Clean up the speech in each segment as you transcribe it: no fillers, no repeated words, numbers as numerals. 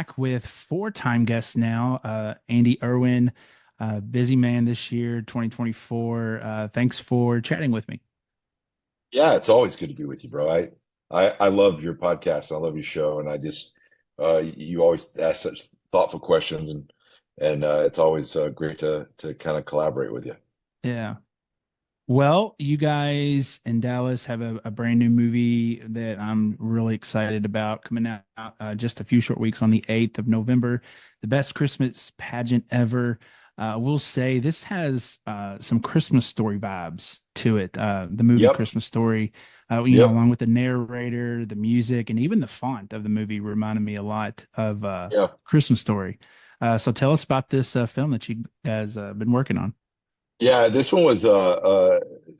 back with four-time guests now. Andy Erwin, busy man this year, 2024. Thanks for chatting with me. Yeah, it's always good to be with you, bro. I love your podcast. I love your show, and I just you always ask such thoughtful questions, and it's always great to kind of collaborate with you. Yeah. Well, you guys in Dallas have a brand new movie that I'm really excited about coming out just a few short weeks on the 8th of November. The best Christmas pageant ever. We'll say this has some Christmas story vibes to it. The movie Yep, Christmas Story, yep, along with the narrator, the music, and even the font of the movie reminded me a lot of yeah, Christmas Story. So tell us about this film that you guys been working on. yeah. This one was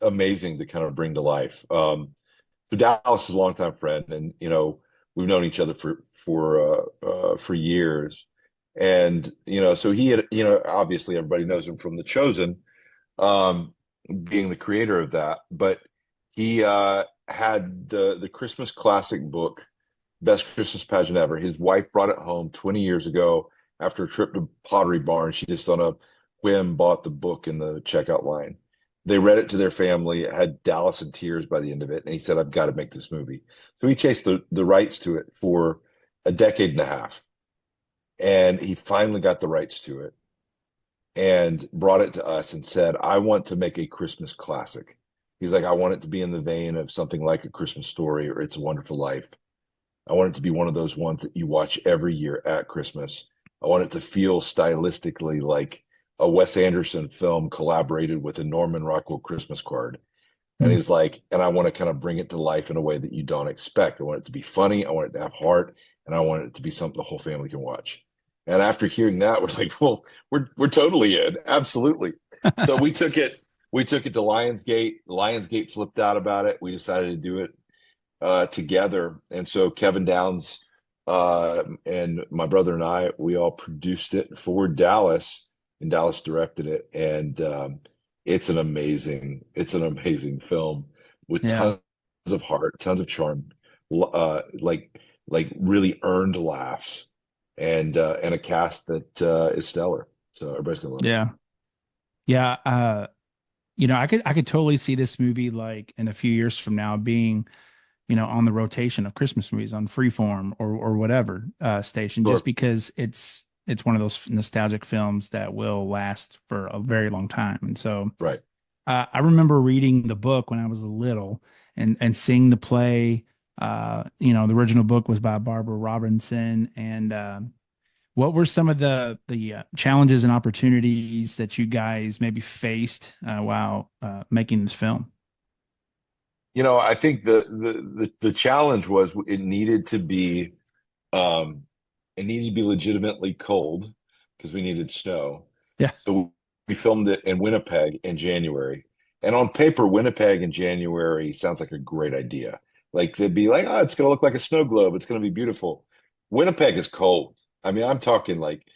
amazing to kind of bring to life. So Dallas is a longtime friend, and we've known each other for years, and so he had obviously everybody knows him from The Chosen, um, being the creator of that. But he had the Christmas classic book, Best Christmas Pageant Ever. His wife brought it home 20 years ago after a trip to Pottery Barn. She just on a whim bought the book in the checkout line. They read it to their family. It had Dallas in tears by the end of it, and he said, "I've got to make this movie." So he chased the rights to it for a decade and a half, and he finally got the rights to it and brought it to us and said, "I want to make a Christmas classic." He's like, "I want it to be in the vein of something like A Christmas Story or It's a Wonderful Life. I want it to be one of those ones that you watch every year at Christmas. I want it to feel stylistically like a Wes Anderson film collaborated with a Norman Rockwell Christmas card." And Hmm. he's like, "And I want to kind of bring it to life in a way that you don't expect. I want it to be funny. I want it to have heart, and I want it to be something the whole family can watch." And after hearing that, we're like, "Well, we're totally in, absolutely." So we took it to Lionsgate. Lionsgate flipped out about it. We decided to do it together, and so Kevin Downes and my brother and I, we all produced it for Dallas, and Dallas directed it, and it's an amazing film with Yeah. tons of heart, tons of charm, like really earned laughs, and a cast that is stellar. So everybody's gonna love it. Yeah. Yeah. I could totally see this movie like in a few years from now being, on the rotation of Christmas movies on Freeform or whatever station, just Sure. because it's one of those nostalgic films that will last for a very long time. And so Right. I remember reading the book when I was little and seeing the play. The original book was by Barbara Robinson, and what were some of the challenges and opportunities that you guys maybe faced while making this film? I think the challenge was um it needed to be legitimately cold because we needed snow. Yeah. So we filmed it in Winnipeg in January. And on paper, Winnipeg in January sounds like a great idea. Like they'd be like, "Oh, it's gonna look like a snow globe. It's gonna be beautiful." Winnipeg is cold. I mean, I'm talking like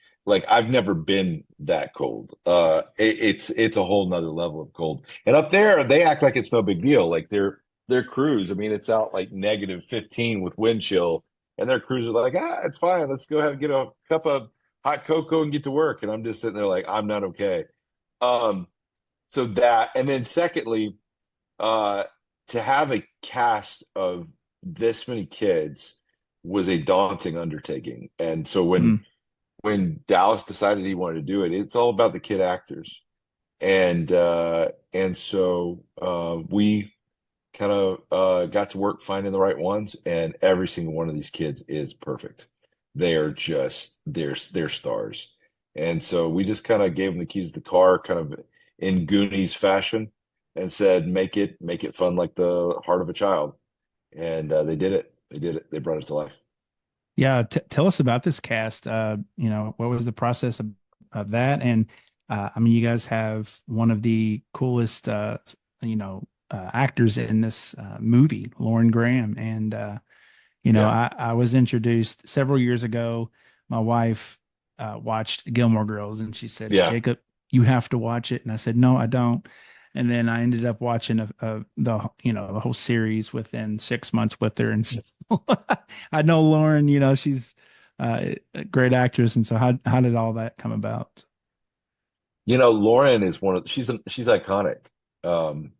I've never been that cold. It's a whole nother level of cold. And up there, they act like it's no big deal. Like their crews, I mean, it's out like -15 with wind chill, and their crews are like, "It's fine. Let's go ahead and get a cup of hot cocoa and get to work." And I'm just sitting there like, I'm not okay. Um, so that, and then secondly, uh, to have a cast of this many kids was a daunting undertaking. And so when Mm. when Dallas decided he wanted to do it, it's all about the kid actors. And we kind of got to work finding the right ones, and every single one of these kids is perfect. They are just they're stars. And so we just kind of gave them the keys to the car, kind of in Goonies fashion, and said, make it fun like the heart of a child. And they did it. They did it. They brought it to life. Yeah, tell us about this cast. What was the process of that? And I mean, you guys have one of the coolest, actors in this movie, Lauren Graham. And Yeah. I was introduced several years ago. My wife watched Gilmore Girls, and she said, Yeah. "Jacob, you have to watch it." And I said, "No, I don't." And then I ended up watching the whole series within 6 months with her, and so I know Lauren. She's a great actress. And so how did all that come about? Lauren is she's iconic. Um,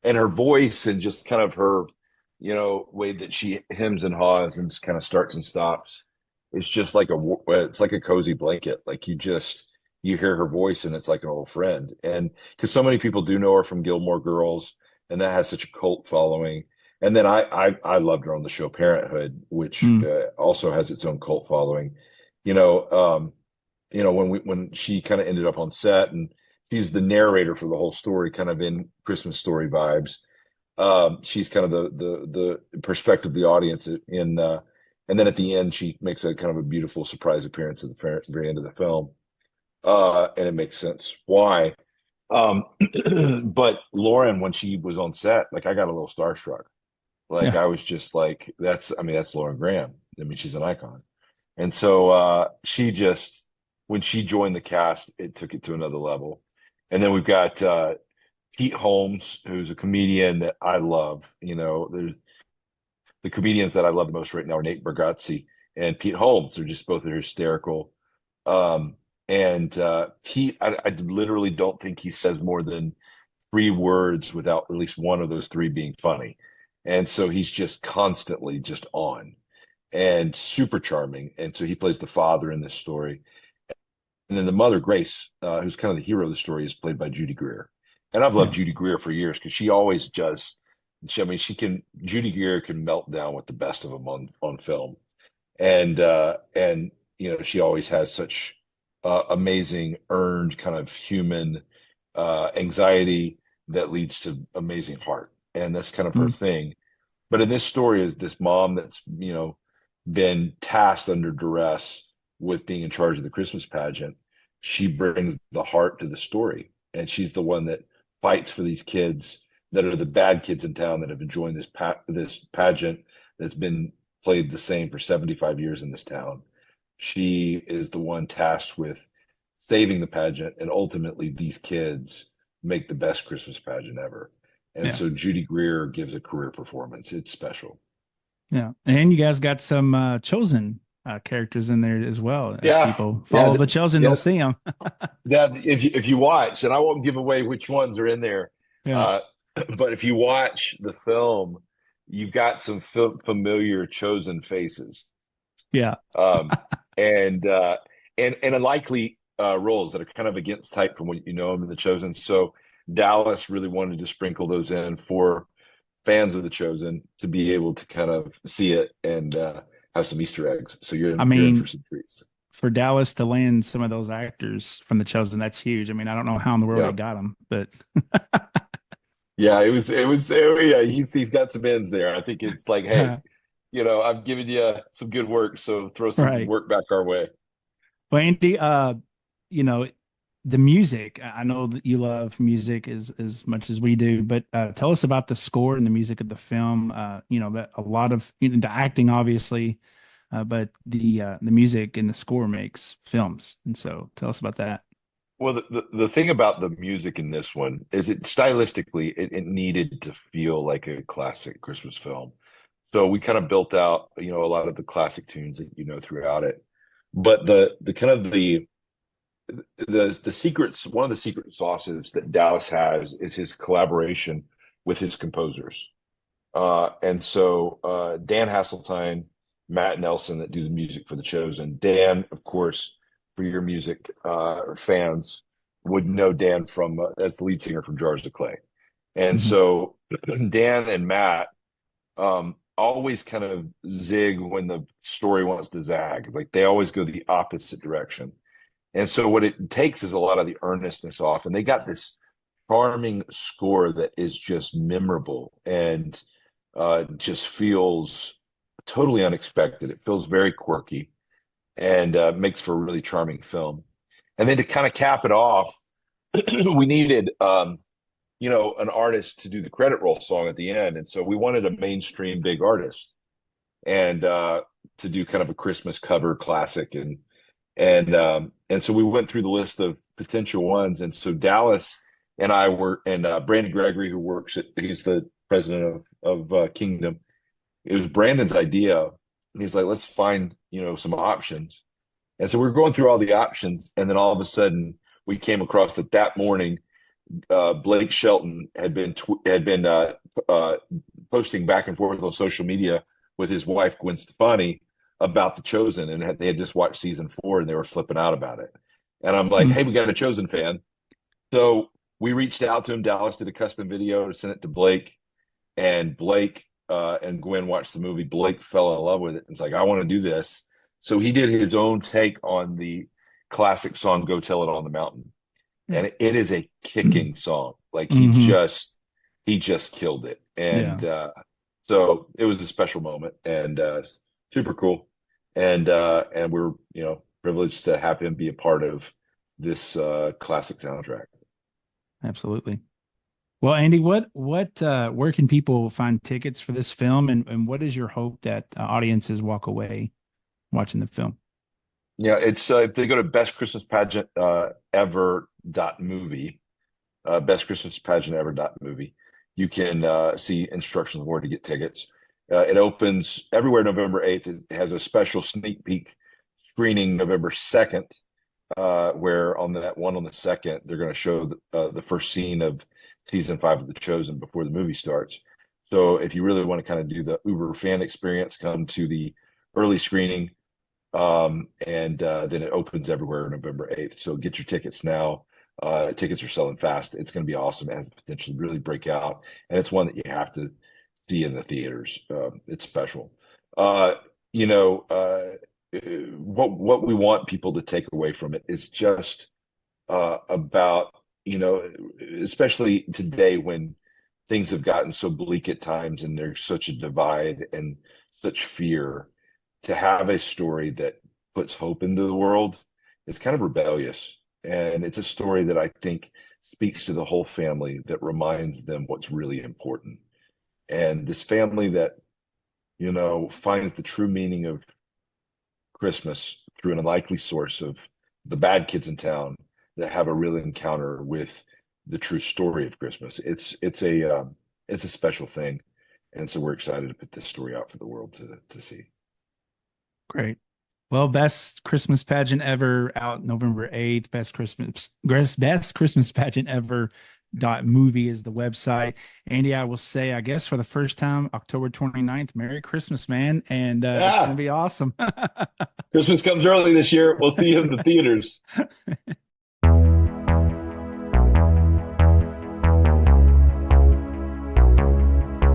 and her voice and just kind of her, way that she hems and haws and just kind of starts and stops. It's just like it's like a cozy blanket. Like you hear her voice and it's like an old friend. And because so many people do know her from Gilmore Girls, and that has such a cult following. And then I loved her on the show Parenthood, which Mm, also has its own cult following. You know, when she kind of ended up on set, and she's the narrator for the whole story, kind of in Christmas Story vibes. She's kind of the perspective of the audience and then at the end she makes a kind of a beautiful surprise appearance at the very end of the film. And it makes sense why. Um, but Lauren, when she was on set, like I got a little starstruck. Like yeah. I was just like, that's Lauren Graham. I mean, she's an icon. And so she just, when she joined the cast, it took it to another level. And then we've got Pete Holmes, who's a comedian that I love. There's the comedians that I love the most right now are Nate Bargatze and Pete Holmes. They're just both hysterical. Um, and Pete, I literally don't think he says more than three words without at least one of those three being funny. And so he's just constantly just on and super charming. And so he plays the father in this story. And then the mother, Grace, who's kind of the hero of the story, is played by Judy Greer. And I've loved Yeah. Judy Greer for years because she always does. Judy Greer can melt down with the best of them on film. And she always has such amazing earned kind of human anxiety that leads to amazing heart. And that's kind of her Mm, thing. But in this story is this mom that's, been tasked under duress with being in charge of the Christmas pageant. She brings the heart to the story, and she's the one that fights for these kids that are the bad kids in town that have been joined this pageant that's been played the same for 75 years in this town. She is the one tasked with saving the pageant, and ultimately these kids make the best Christmas pageant ever. And yeah. so Judy Greer gives a career performance. It's special. Yeah. And you guys got some chosen characters in there as well. If Yeah, people yeah, follow the chosen, they'll yeah. see them. That if you watch, and I won't give away which ones are in there, Yeah. uh, but if you watch the film, you've got some familiar chosen faces, Yeah. um, and unlikely roles that are kind of against type from what you know them in the chosen. So Dallas really wanted to sprinkle those in for fans of the chosen to be able to kind of see it and have some Easter eggs. So I you're in for mean, some treats. for Dallas to land some of those actors from the chosen, that's huge. I mean, I don't know how in the world he Yeah. got them, but Yeah, yeah, he's got some ends there. I think it's like, hey, I'm giving you some good work, so throw some right. work back our way. Well, Andy, you know, the music. I know that you love music as much as we do, but tell us about the score and the music of the film. That a lot of the acting, obviously, but the music and the score makes films. And so, tell us about that. Well, the thing about the music in this one is it stylistically it needed to feel like a classic Christmas film. So we kind of built out, a lot of the classic tunes that throughout it. But the kind of the secrets, one of the secret sauces that Dallas has is his collaboration with his composers. And so Dan Hasseltine, Matt Nelson that do the music for The Chosen. Dan, of course, for your music fans, would know Dan from as the lead singer from Jars of Clay. And Hmm. so Dan and Matt always kind of zig when the story wants to zag. Like they always go the opposite direction. And so what it takes is a lot of the earnestness off. And they got this charming score that is just memorable and just feels totally unexpected. It feels very quirky and makes for a really charming film. And then to kind of cap it off, we needed, an artist to do the credit roll song at the end. And so we wanted a mainstream big artist and to do kind of a Christmas cover classic. And so we went through the list of potential ones. And so Dallas and I were, and Brandon Gregory, he's the president of Kingdom. It was Brandon's idea And he's like, let's find, some options. And so we were going through all the options, and then all of a sudden we came across that morning, Blake Shelton had been posting back and forth on social media with his wife Gwen Stefani about The Chosen, and they had just watched season 4, and they were flipping out about it. And I'm like, hey, we got a Chosen fan. So we reached out to him. Dallas did a custom video to send it to Blake, and Blake and Gwen watched the movie. Blake fell in love with it. It's like, I want to do this. So he did his own take on the classic song "Go Tell It on the Mountain," and it is a kicking song. Like he just killed it, and Yeah, so it was a special moment and super cool. And we're privileged to have him be a part of this classic soundtrack. absolutely. Well, Andy, where can people find tickets for this film, and what is your hope that audiences walk away watching the film? Yeah, it's if they go to best Christmas pageant ever dot movie, best Christmas pageant ever dot movie, you can see instructions on where to get tickets. It opens everywhere November 8th. It has a special sneak peek screening November 2nd, where on that one on the 2nd, they're going to show the first scene of season 5 of The Chosen before the movie starts. So if you really want to kind of do the Uber fan experience, come to the early screening, and then it opens everywhere November 8th. So get your tickets now. Tickets are selling fast. It's going to be awesome. It has the potential to really break out, and it's one that you have to see in the theaters. It's special. Uh, you know, what we want people to take away from it is just about, especially today when things have gotten so bleak at times and there's such a divide and such fear, to have a story that puts hope into the world is kind of rebellious. And it's a story that I think speaks to the whole family, that reminds them what's really important. And this family that, finds the true meaning of Christmas through an unlikely source of the bad kids in town that have a real encounter with the true story of Christmas. It's a special thing. And so we're excited to put this story out for the world to see. Great. Well, best Christmas pageant ever out November 8th. Best Christmas pageant ever dot movie is the website. Andy, I will say, I guess for the first time, October 29th, Merry Christmas, man. And it's gonna Ah, be awesome. Christmas comes early this year. We'll see you in the theaters.